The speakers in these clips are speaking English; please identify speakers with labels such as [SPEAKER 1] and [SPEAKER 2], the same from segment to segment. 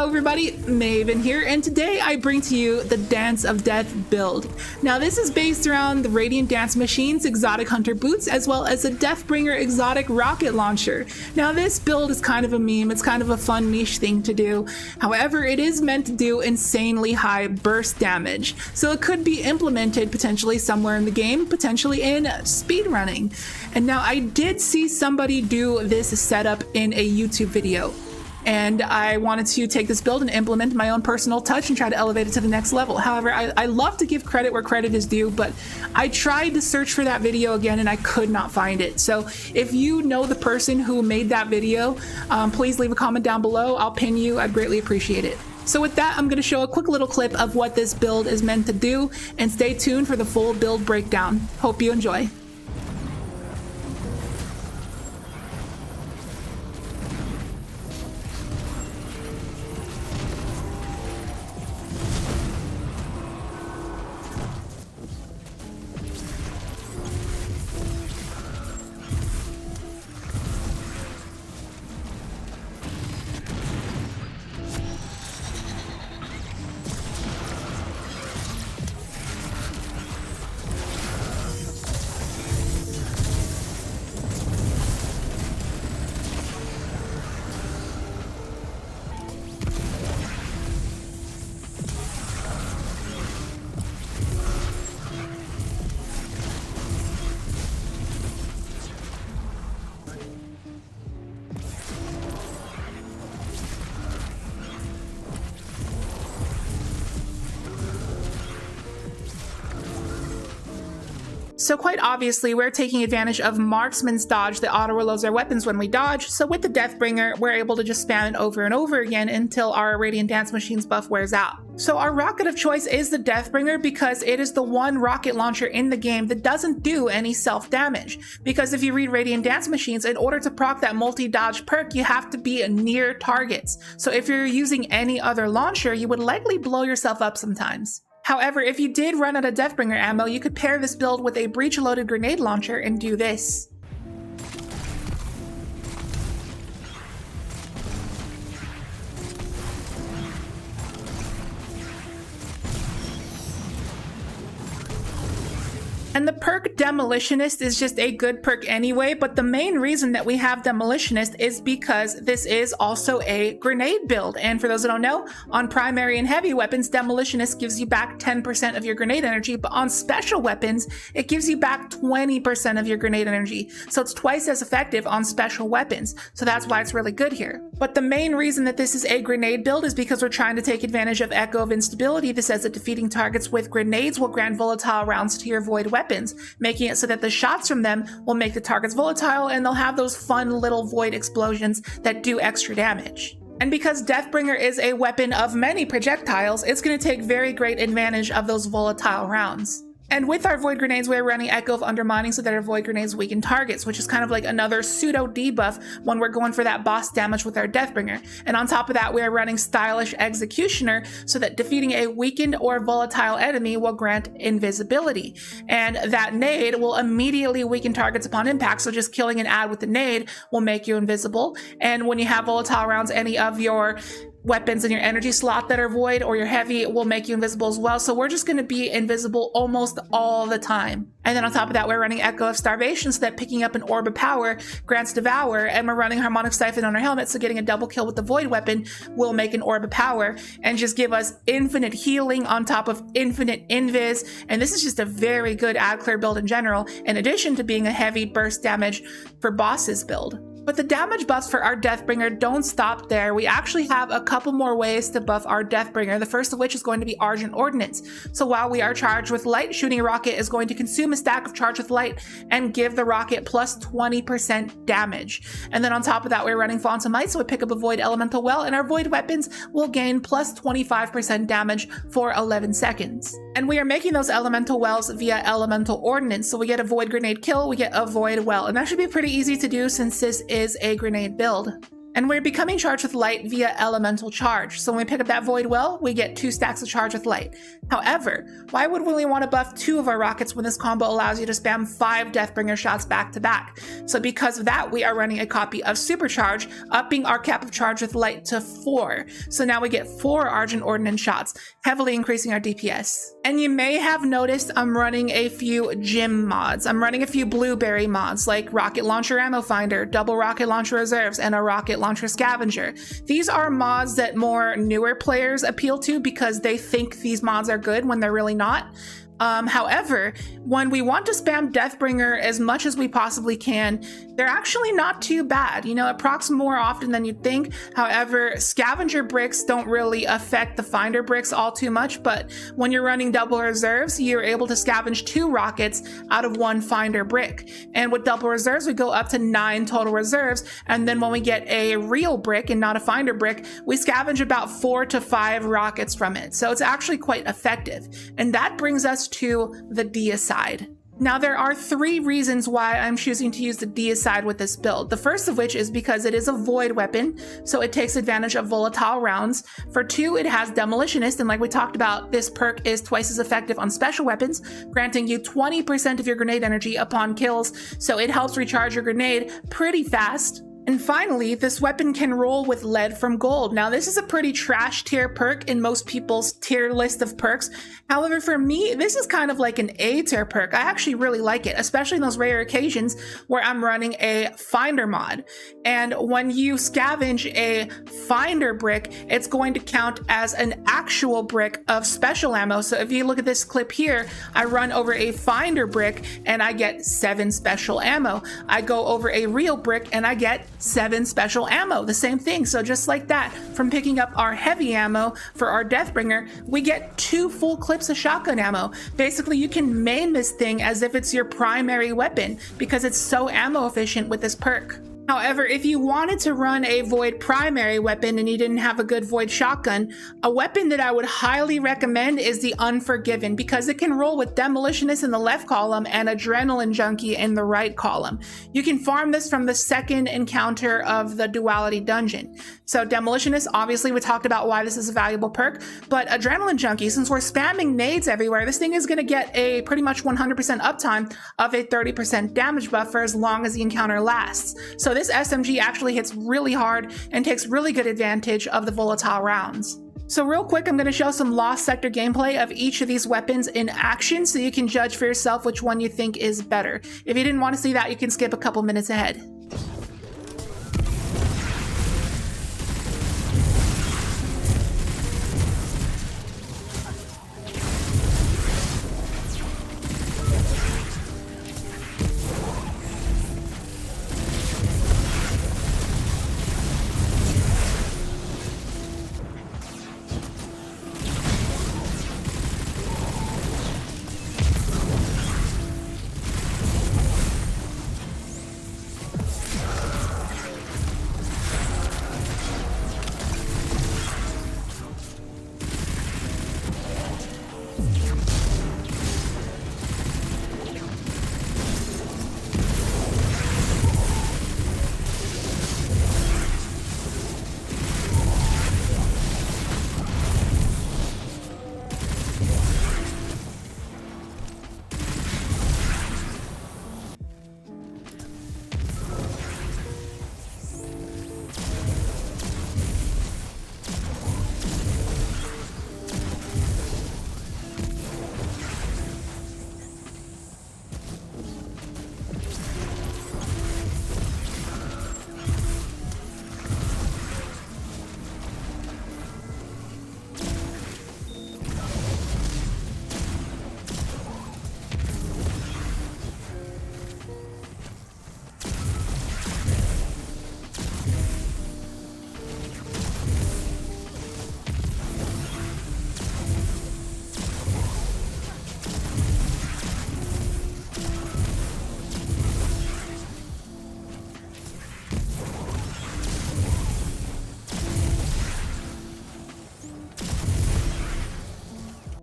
[SPEAKER 1] everybody, Maven here, and today I bring to you the Dance of Death build. Now this is based around the Radiant Dance Machine's Exotic Hunter Boots, as well as the Deathbringer Exotic Rocket Launcher. Now this build is kind of a meme, it's kind of a fun niche thing to do. However, it is meant to do insanely high burst damage, so it could be implemented potentially somewhere in the game, potentially in speedrunning. And now I did see somebody do this setup in a YouTube video, and I wanted to take this build and implement my own personal touch and try to elevate it to the next level. However, I love to give credit where credit is due, but I tried to search for that video again and I could not find it. So if you know the person who made that video, please leave a comment down below. I'll pin you. I'd greatly appreciate it. So with that, I'm going to show a quick little clip of what this build is meant to do, and stay tuned for the full build breakdown. Hope you enjoy. So quite obviously, we're taking advantage of Marksman's dodge that auto-reloads our weapons when we dodge, so with the Deathbringer, we're able to just spam it over and over again until our Radiant Dance Machine's buff wears out. So our rocket of choice is the Deathbringer because it is the one rocket launcher in the game that doesn't do any self-damage. Because if you read Radiant Dance Machines, in order to proc that multi-dodge perk, you have to be near targets. So if you're using any other launcher, you would likely blow yourself up sometimes. However, if you did run out of Deathbringer ammo, you could pair this build with a breach-loaded grenade launcher and do this. And the perk Demolitionist is just a good perk anyway, but the main reason that we have Demolitionist is because this is also a grenade build. And for those that don't know, on primary and heavy weapons, Demolitionist gives you back 10% of your grenade energy, but on special weapons, it gives you back 20% of your grenade energy. So it's twice as effective on special weapons. So that's why it's really good here. But the main reason that this is a grenade build is because we're trying to take advantage of Echo of Instability that says that defeating targets with grenades will grant volatile rounds to your void weapons, making it so that the shots from them will make the targets volatile and they'll have those fun little void explosions that do extra damage. And because Deathbringer is a weapon of many projectiles, it's going to take very great advantage of those volatile rounds. And with our void grenades, we're running Echo of Undermining so that our void grenades weaken targets, which is kind of like another pseudo debuff when we're going for that boss damage with our Deathbringer. And on top of that, we're running Stylish Executioner so that defeating a weakened or volatile enemy will grant invisibility. And that nade will immediately weaken targets upon impact, so just killing an ad with the nade will make you invisible. And when you have volatile rounds, any of your weapons in your energy slot that are void or your heavy will make you invisible as well. So we're just going to be invisible almost all the time. And then on top of that, we're running Echo of Starvation so that picking up an Orb of Power grants Devour, and we're running Harmonic Siphon on our helmet, so getting a double kill with the void weapon will make an Orb of Power and just give us infinite healing on top of infinite invis. And this is just a very good ad clear build in general, in addition to being a heavy burst damage for bosses build. But the damage buffs for our Deathbringer don't stop there. We actually have a couple more ways to buff our Deathbringer, the first of which is going to be Argent Ordnance. So while we are charged with light, shooting a rocket is going to consume a stack of charge with light and give the rocket plus 20% damage. And then on top of that, we're running Phantom Might, so we pick up a Void Elemental Well, and our Void weapons will gain plus 25% damage for 11 seconds. And we are making those Elemental Wells via Elemental Ordnance, so we get a Void Grenade kill, we get a Void Well, and that should be pretty easy to do since this is a grenade build. And we're becoming charged with light via elemental charge. So when we pick up that void well, we get 2 stacks of charge with light. However, why would we want to buff 2 of our rockets when this combo allows you to spam 5 Deathbringer shots back to back? So because of that, we are running a copy of Supercharge, upping our cap of charge with light to 4. So now we get 4 Argent Ordnance shots, heavily increasing our DPS. And you may have noticed I'm running a few gym mods. I'm running a few blueberry mods like Rocket Launcher Ammo Finder, Double Rocket Launcher Reserves, and a Rocket Launcher Scavenger. These are mods that more newer players appeal to because they think these mods are good when they're really not. However, when we want to spam Deathbringer as much as we possibly can, they're actually not too bad. You know, it procs more often than you'd think. However, scavenger bricks don't really affect the finder bricks all too much, but when you're running double reserves, you're able to scavenge 2 rockets out of 1 finder brick. And with double reserves, we go up to 9 total reserves. And then when we get a real brick and not a finder brick, we scavenge about 4 to 5 rockets from it. So it's actually quite effective. And that brings us to the deicide. Now, there are 3 reasons why I'm choosing to use the deicide with this build. The first of which is because it is a void weapon, so it takes advantage of volatile rounds. For 2, it has demolitionist, and like we talked about, this perk is twice as effective on special weapons, granting you 20% of your grenade energy upon kills, so it helps recharge your grenade pretty fast. And finally, this weapon can roll with lead from gold. Now, this is a pretty trash tier perk in most people's tier list of perks. However, for me, this is kind of like an A tier perk. I actually really like it, especially in those rare occasions where I'm running a finder mod. And when you scavenge a finder brick, it's going to count as an actual brick of special ammo. So if you look at this clip here, I run over a finder brick and I get 7 special ammo. I go over a real brick and I get 7 special ammo, the same thing. So just like that, from picking up our heavy ammo for our Deathbringer, we get 2 full clips of shotgun ammo. Basically, you can main this thing as if it's your primary weapon because it's so ammo efficient with this perk. However, if you wanted to run a void primary weapon and you didn't have a good void shotgun, a weapon that I would highly recommend is the Unforgiven because it can roll with demolitionist in the left column and adrenaline junkie in the right column. You can farm this from the second encounter of the duality dungeon. So demolitionist, obviously we talked about why this is a valuable perk, but adrenaline junkie, since we're spamming nades everywhere, this thing is going to get a pretty much 100% uptime of a 30% damage buff for as long as the encounter lasts. So this SMG actually hits really hard and takes really good advantage of the volatile rounds. So real quick, I'm going to show some Lost Sector gameplay of each of these weapons in action so you can judge for yourself which one you think is better. If you didn't want to see that, you can skip a couple minutes ahead.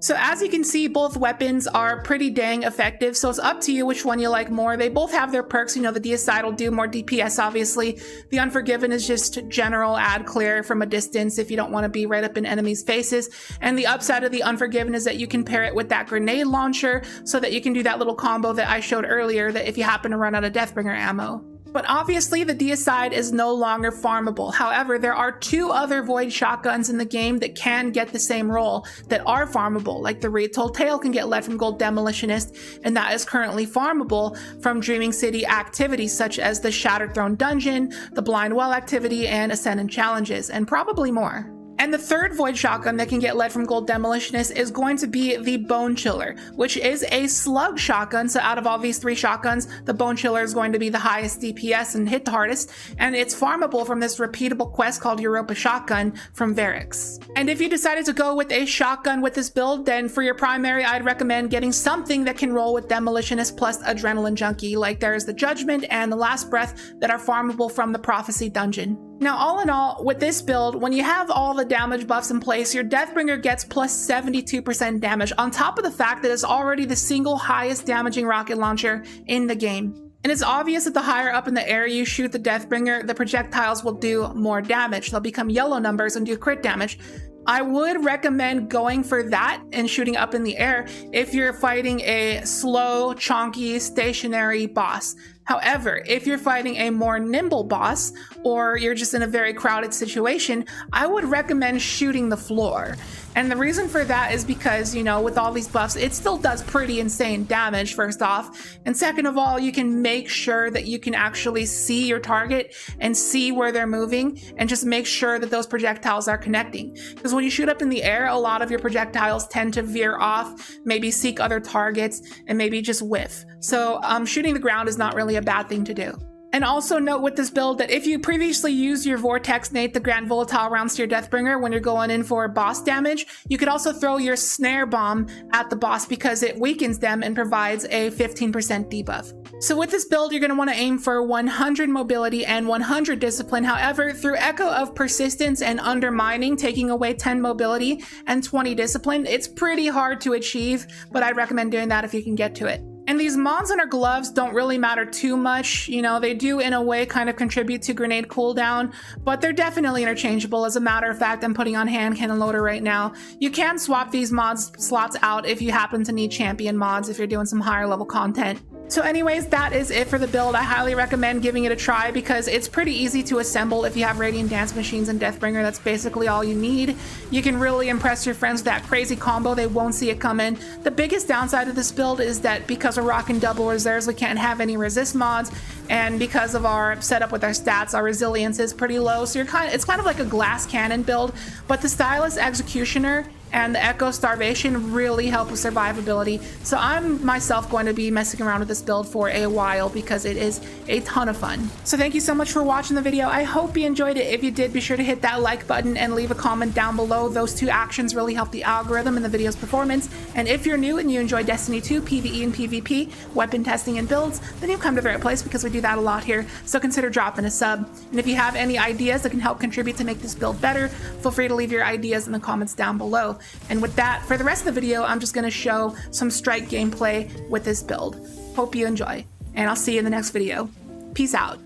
[SPEAKER 1] So as you can see, both weapons are pretty dang effective, so it's up to you which one you like more. They both have their perks. You know, the deicide will do more DPS, obviously. The Unforgiven is just general add clear from a distance if you don't want to be right up in enemies' faces. And the upside of the Unforgiven is that you can pair it with that grenade launcher so that you can do that little combo that I showed earlier, that if you happen to run out of Deathbringer ammo. But obviously the deicide is no longer farmable. However, there are 2 other void shotguns in the game that can get the same role that are farmable, like the Retold Tale can get lead from Gold Demolitionist, and that is currently farmable from Dreaming City activities such as the Shattered Throne Dungeon, the Blind Well activity, and Ascendant Challenges, and probably more. And the third void shotgun that can get lead from Gold Demolitionist is going to be the Bone Chiller, which is a slug shotgun. So out of all these 3 shotguns, the Bone Chiller is going to be the highest DPS and hit the hardest. And it's farmable from this repeatable quest called Europa Shotgun from Varix. And if you decided to go with a shotgun with this build, then for your primary, I'd recommend getting something that can roll with Demolitionist plus Adrenaline Junkie, like there's the Judgment and the Last Breath that are farmable from the Prophecy Dungeon. Now, all in all, with this build, when you have all the damage buffs in place, your Deathbringer gets plus 72% damage, on top of the fact that it's already the single highest damaging rocket launcher in the game. And it's obvious that the higher up in the air you shoot the Deathbringer, the projectiles will do more damage. They'll become yellow numbers and do crit damage. I would recommend going for that and shooting up in the air if you're fighting a slow, chonky, stationary boss. However, if you're fighting a more nimble boss, or you're just in a very crowded situation, I would recommend shooting the floor. And the reason for that is because, you know, with all these buffs, it still does pretty insane damage, first off. And second of all, you can make sure that you can actually see your target and see where they're moving, and just make sure that those projectiles are connecting. Because when you shoot up in the air, a lot of your projectiles tend to veer off, maybe seek other targets, and maybe just whiff. So shooting the ground is not really a bad thing to do. And also note with this build that if you previously use your Vortex Nate, the Grand Volatile rounds to your Deathbringer when you're going in for boss damage, you could also throw your Snare Bomb at the boss because it weakens them and provides a 15% debuff. So with this build, you're going to want to aim for 100 mobility and 100 discipline. However, through Echo of Persistence and Undermining, taking away 10 mobility and 20 discipline, it's pretty hard to achieve, but I'd recommend doing that if you can get to it. And these mods on our gloves don't really matter too much. You know, they do in a way kind of contribute to grenade cooldown, but they're definitely interchangeable. As a matter of fact, I'm putting on hand cannon loader right now. You can swap these mods slots out if you happen to need champion mods if you're doing some higher level content. So anyways, that is it for the build. I highly recommend giving it a try because it's pretty easy to assemble if you have Radiant Dance Machines and Deathbringer. That's basically all you need. You can really impress your friends with that crazy combo. They won't see it coming. The biggest downside of this build is that because we're rocking double reserves, we can't have any resist mods, and because of our setup with our stats, our resilience is pretty low. So it's kind of like a glass cannon build, but the Stylus Executioner and the Echo Starvation really help with survivability. So I'm myself going to be messing around with this build for a while because it is a ton of fun. So thank you so much for watching the video. I hope you enjoyed it. If you did, be sure to hit that like button and leave a comment down below. Those 2 actions really help the algorithm and the video's performance. And if you're new and you enjoy Destiny 2, PvE and PvP, weapon testing and builds, then you've come to the right place because we do that a lot here. So consider dropping a sub. And if you have any ideas that can help contribute to make this build better, feel free to leave your ideas in the comments down below. And with that, for the rest of the video, I'm just going to show some strike gameplay with this build. Hope you enjoy, and I'll see you in the next video. Peace out.